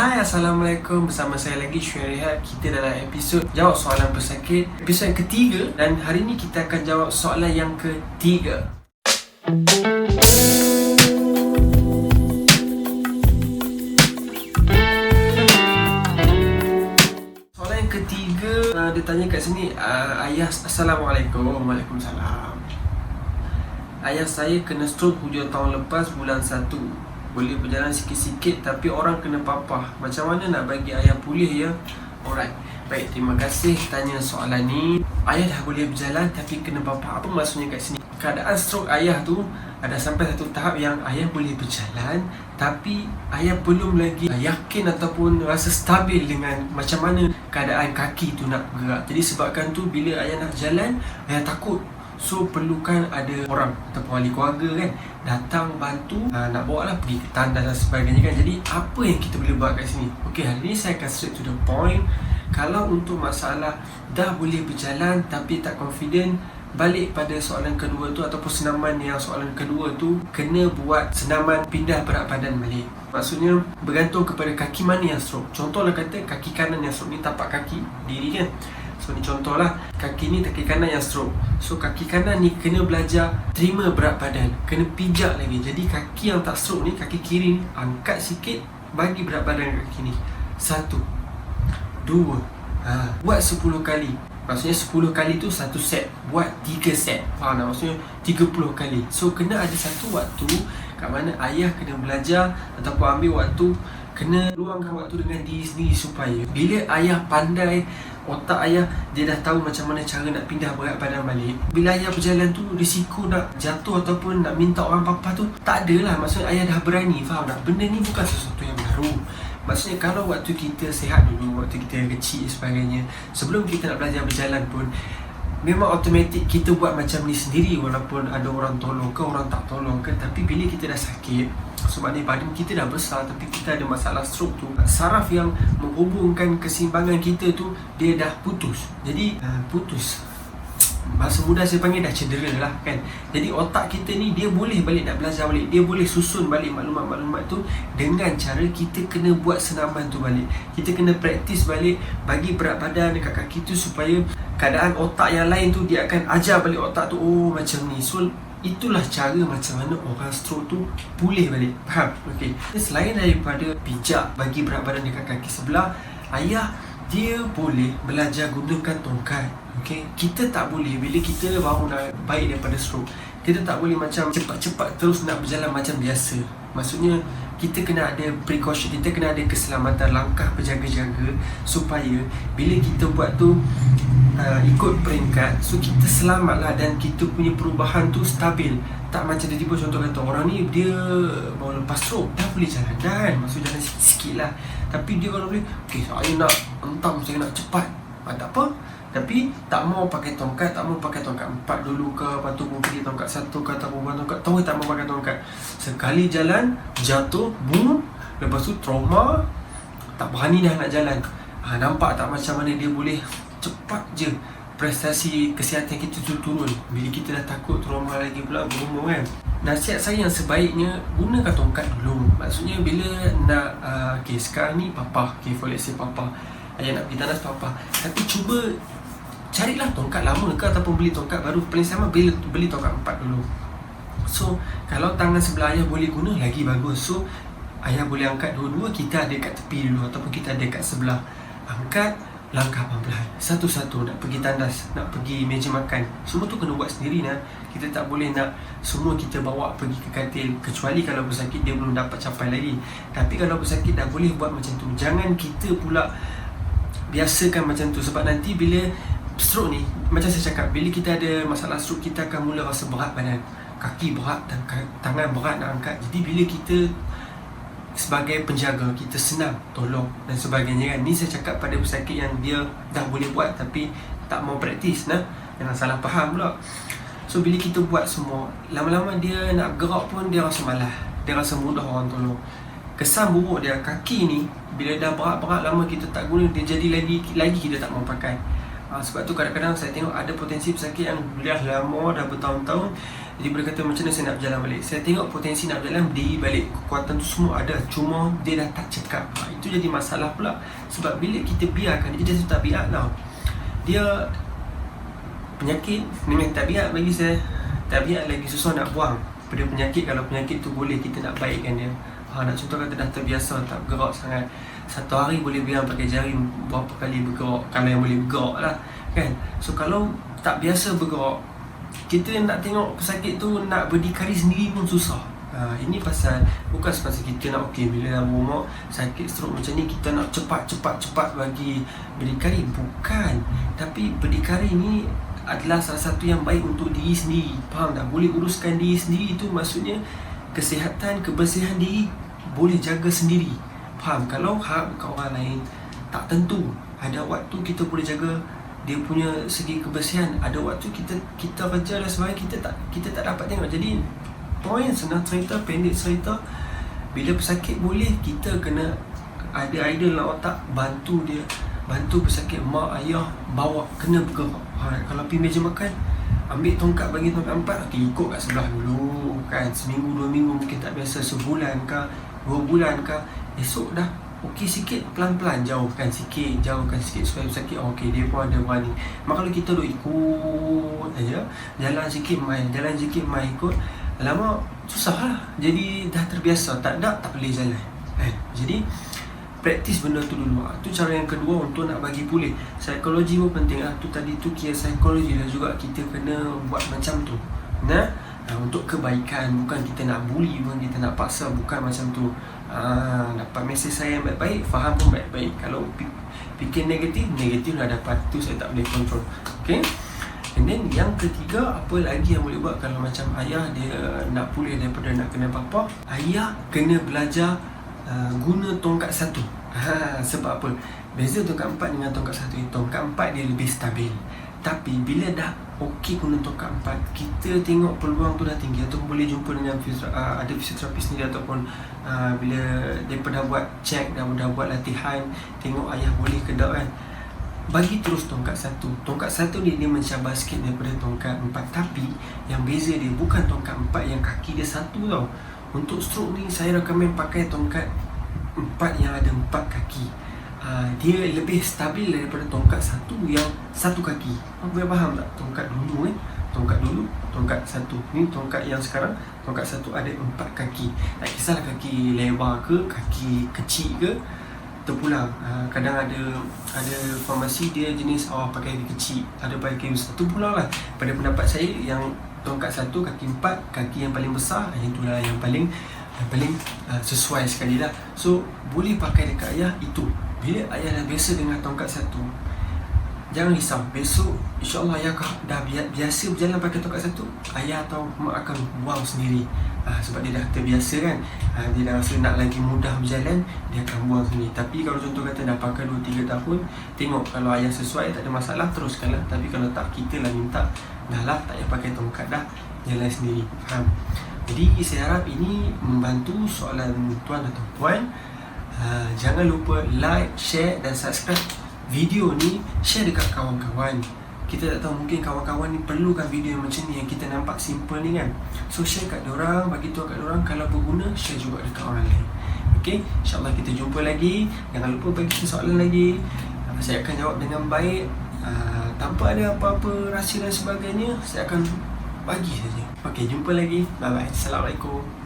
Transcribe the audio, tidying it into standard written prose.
Hai, Assalamualaikum. Bersama saya lagi Syuaib Rehat. Kita dalam episod Jawab Soalan Pesakit, episod yang ketiga. Dan hari ni kita akan jawab soalan yang ketiga. Soalan yang ketiga, dia tanya kat sini, ayah, Assalamualaikum. Waalaikumsalam. Ayah saya kena stroke hujung tahun lepas bulan 1. Boleh berjalan sikit-sikit tapi orang kena papah. Macam mana nak bagi ayah pulih ya? Alright. Baik, terima kasih tanya soalan ni. Ayah dah boleh berjalan tapi kena papah. Apa maksudnya kat sini? Keadaan stroke ayah tu ada sampai satu tahap yang ayah boleh berjalan tapi ayah belum lagi yakin ataupun rasa stabil dengan macam mana keadaan kaki tu nak bergerak. Jadi sebabkan tu bila ayah nak jalan, ayah takut. So perlukan ada orang ataupun ahli keluarga kan datang bantu, nak bawa lah pergi ke tandas dan sebagainya kan. Jadi apa yang kita boleh buat kat sini? Okay, hari ni saya akan straight to the point. Kalau untuk masalah dah boleh berjalan tapi tak confident, balik pada soalan kedua tu ataupun senaman yang soalan kedua tu, kena buat senaman pindah berat badan balik. Maksudnya bergantung kepada kaki mana yang stroke. Contohlah kata kaki kanan yang stroke ni, tapak kaki diri kan. So ni contohlah, kaki ni kaki kanan yang stroke. So kaki kanan ni kena belajar terima berat badan, kena pijak lagi. Jadi kaki yang tak stroke ni, kaki kiri ni, angkat sikit, bagi berat badan kaki ni. 1, 2, buat 10 kali. Maksudnya 10 kali tu 1 set, buat 3 set. Faham tak? Maksudnya 30 kali. So kena ada satu waktu kat mana ayah kena belajar ataupun ambil waktu, kena luangkan waktu dengan diri sendiri supaya bila ayah pandai, otak ayah dia dah tahu macam mana cara nak pindah berat badan balik. Bila ayah berjalan tu, risiko nak jatuh ataupun nak minta orang papa tu tak ada lah. Maksudnya ayah dah berani. Faham tak? Benda ni bukan sesuatu yang baru. Maksudnya kalau waktu kita sihat dulu, waktu kita kecil sebagainya, sebelum kita nak belajar berjalan pun, memang automatik kita buat macam ni sendiri. Walaupun ada orang tolong ke, orang tak tolong ke, tapi bila kita dah sakit, sebab ni badan kita dah besar tapi kita ada masalah stroke tu, saraf yang menghubungkan keseimbangan kita tu, dia dah putus. Jadi putus, bahasa mudah saya panggil dah cedera lah kan. Jadi otak kita ni dia boleh balik nak belajar balik, dia boleh susun balik maklumat-maklumat tu dengan cara kita kena buat senaman tu balik. Kita kena praktis balik, bagi berat badan dekat kaki tu supaya keadaan otak yang lain tu dia akan ajar balik otak tu, oh macam ni. So itulah cara macam mana orang stroke tu pulih balik. Faham? Okey. Selain daripada pijak bagi berat badan dekat kaki sebelah, ayah dia boleh belajar gunakan tongkat. Okey, kita tak boleh bila kita baru nak baik daripada stroke, kita tak boleh macam cepat-cepat terus nak berjalan macam biasa. Maksudnya kita kena ada precaution, kita kena ada keselamatan, langkah berjaga-jaga supaya bila kita buat tu ikut peringkat, so kita selamatlah dan kita punya perubahan tu stabil. Tak macam tiba-tiba contoh kata orang ni dia baru lepas stroke dah boleh jalan, dan maksud jalan sikit-sikit lah, tapi dia kalau boleh, okay, saya nak entang, saya nak cepat, tak apa, tapi tak mau pakai tongkat, tak mau pakai tongkat 4 dulu ke, lepas tu pergi tongkat 1 ke, ataupun tongkat, tahu tak mau pakai tongkat. Sekali jalan, jatuh, boom, lepas tu trauma, tak berani dah nak jalan. Nampak tak macam mana dia boleh cepat je prestasi kesihatan kita tu turun bila kita dah takut trauma lagi pula berumur kan. Nasihat saya yang sebaiknya, gunakan tongkat dulu. Maksudnya bila nak okay, sekarang ni papa, okay, for let's say papa, ayah nak pergi tandas papa, tapi cuba carilah tongkat lama ke ataupun beli tongkat baru. Paling sama beli tongkat 4 dulu. So kalau tangan sebelah ayah boleh guna, lagi bagus. So ayah boleh angkat dua-dua, kita ada kat tepi dulu ataupun kita ada kat sebelah. Angkat, langkah perlahan, satu-satu. Nak pergi tandas, nak pergi meja makan, semua tu kena buat sendiri nah. Kita tak boleh nak semua kita bawa pergi ke katil, kecuali kalau bersakit dia belum dapat capai lagi. Tapi kalau bersakit dah boleh buat macam tu. Jangan kita pula biasakan macam tu, sebab nanti bila stroke ni, macam saya cakap, bila kita ada masalah stroke, kita akan mula rasa berat badan, kaki berat dan tangan berat nak angkat. Jadi bila kita sebagai penjaga, kita senang tolong dan sebagainya kan. Ni saya cakap pada pesakit yang dia dah boleh buat tapi tak mau praktis nah. Jangan salah faham pula. So bila kita buat semua, lama-lama dia nak gerak pun dia rasa malas, dia rasa mudah orang tolong. Kesan buruk dia, kaki ni bila dah berat-berat lama kita tak guna, dia jadi lagi kita tak mau pakai. Sebab tu kadang-kadang saya tengok ada potensi pesakit yang dah lama, dah bertahun-tahun. Jadi boleh kata macam mana saya nak berjalan balik. Saya tengok potensi nak berjalan, berdiri balik, kekuatan tu semua ada, cuma dia dah tak cekap. Itu jadi masalah pula. Sebab bila kita biarkan, dia jadi tabiat tau. Dia penyakit dengan tabiat bagi saya, tabiat lagi susah nak buang pada penyakit. Kalau penyakit tu boleh kita nak baikkan dia. Nak contoh kata dah terbiasa tak bergerak sangat, satu hari boleh biar pakai jari berapa kali bergerak, kalau yang boleh bergerak lah kan. So kalau tak biasa bergerak, kita nak tengok pesakit tu nak berdikari sendiri pun susah. Ini pasal bukan pasal kita nak bila dah berumur sakit stroke macam ni kita nak cepat bagi berdikari, bukan. Tapi berdikari ni adalah salah satu yang baik untuk diri sendiri. Faham tak? Boleh uruskan diri sendiri, itu maksudnya kesihatan, kebersihan diri boleh jaga sendiri. Faham? Kalau hak bukan orang lain, tak tentu. Ada waktu kita boleh jaga dia punya segi kebersihan, ada waktu kita kerja dan sebagainya, kita tak dapat tengok. Jadi point senang cerita, pendek cerita, bila pesakit boleh, kita kena ada idea dalam otak, bantu dia, bantu pesakit, mak ayah bawa, kena bergerak. Kalau pergi meja makan, ambil tongkat, bagi tongkat 4, ikut kat sebelah dulu kan. Seminggu 2 minggu mungkin tak biasa, sebulan kah 2 bulan kah, esok dah okey sikit, pelan-pelan jauhkan sikit supaya pesakit okey, dia pun ada berani. Maka kalau kita duk ikut aja, jalan sikit main ikut, lama susah lah. Jadi dah terbiasa, tak boleh jalan Jadi praktis benda tu dulu. Tu cara yang kedua untuk nak bagi pulih. Psikologi pun penting lah. Tu tadi tu kira psikologi dah juga, kita kena buat macam tu. Untuk kebaikan, bukan kita nak bully, bukan kita nak paksa, bukan macam tu. Dapat mesej saya yang baik-baik, faham pun baik-baik. Kalau fikir negatif lah dapat. Tu saya tak boleh kontrol. Okay. And then yang ketiga, apa lagi yang boleh buat kalau macam ayah dia nak pulih daripada nak kena apa-apa? Ayah kena belajar guna tongkat 1. Sebab apa? Beza tongkat 4 dengan tongkat 1 ni. Tongkat 4 dia lebih stabil. Tapi bila dah okey guna tongkat 4, kita tengok peluang tu dah tinggi, ataupun boleh jumpa dengan ada fisioterapis sendiri, ataupun bila mereka dah buat check, dah buat latihan, tengok ayah boleh ke tak kan, bagi terus tongkat 1. Tongkat 1 ni dia mencabar sikit daripada tongkat 4. Tapi yang beza dia bukan tongkat 4 yang kaki dia 1 tau. Untuk stroke ni saya rekomen pakai tongkat 4 yang ada 4 kaki. Dia lebih stabil daripada tongkat 1 yang 1 kaki. Boleh faham tak? Tongkat dulu tongkat 1. Ni tongkat yang sekarang, tongkat 1 ada 4 kaki. Tak kisahlah kaki lebar ke, kaki kecil ke, terpulang. Kadang ada farmasi dia jenis pakai kaki kecil, ada pakai kaki besar, terpulang lah. Pada pendapat saya, yang tongkat 1 kaki 4, kaki yang paling besar, itulah yang paling sesuai sekali lah. So boleh pakai dekat ayah itu. Bila ayah dah biasa dengan tongkat 1, jangan risau. Besok insyaAllah ayah dah biasa berjalan pakai tongkat 1, ayah atau mak akan buang sendiri. Sebab dia dah terbiasa kan. Dia dah rasa nak lagi mudah berjalan, dia akan buang sendiri. Tapi kalau contoh kata dah pakai 2-3 tahun, tengok kalau ayah sesuai, tak ada masalah, teruskanlah. Tapi kalau tak, kita lah minta, dah lah tak payah pakai tongkat, dah jalan sendiri. Jadi saya harap ini membantu soalan tuan atau puan. Jangan lupa like, share dan subscribe video ni. Share dekat kawan-kawan. Kita tak tahu, mungkin kawan-kawan ni perlukan video macam ni, yang kita nampak simple ni kan. So share kat diorang, bagi tahu kat diorang. Kalau berguna, share juga dekat orang lain. Okay, InsyaAllah kita jumpa lagi. Jangan lupa bagi soalan lagi, saya akan jawab dengan baik. Tanpa ada apa-apa rahsia dan sebagainya, saya akan bagi saja. Okay, jumpa lagi. Bye-bye. Assalamualaikum.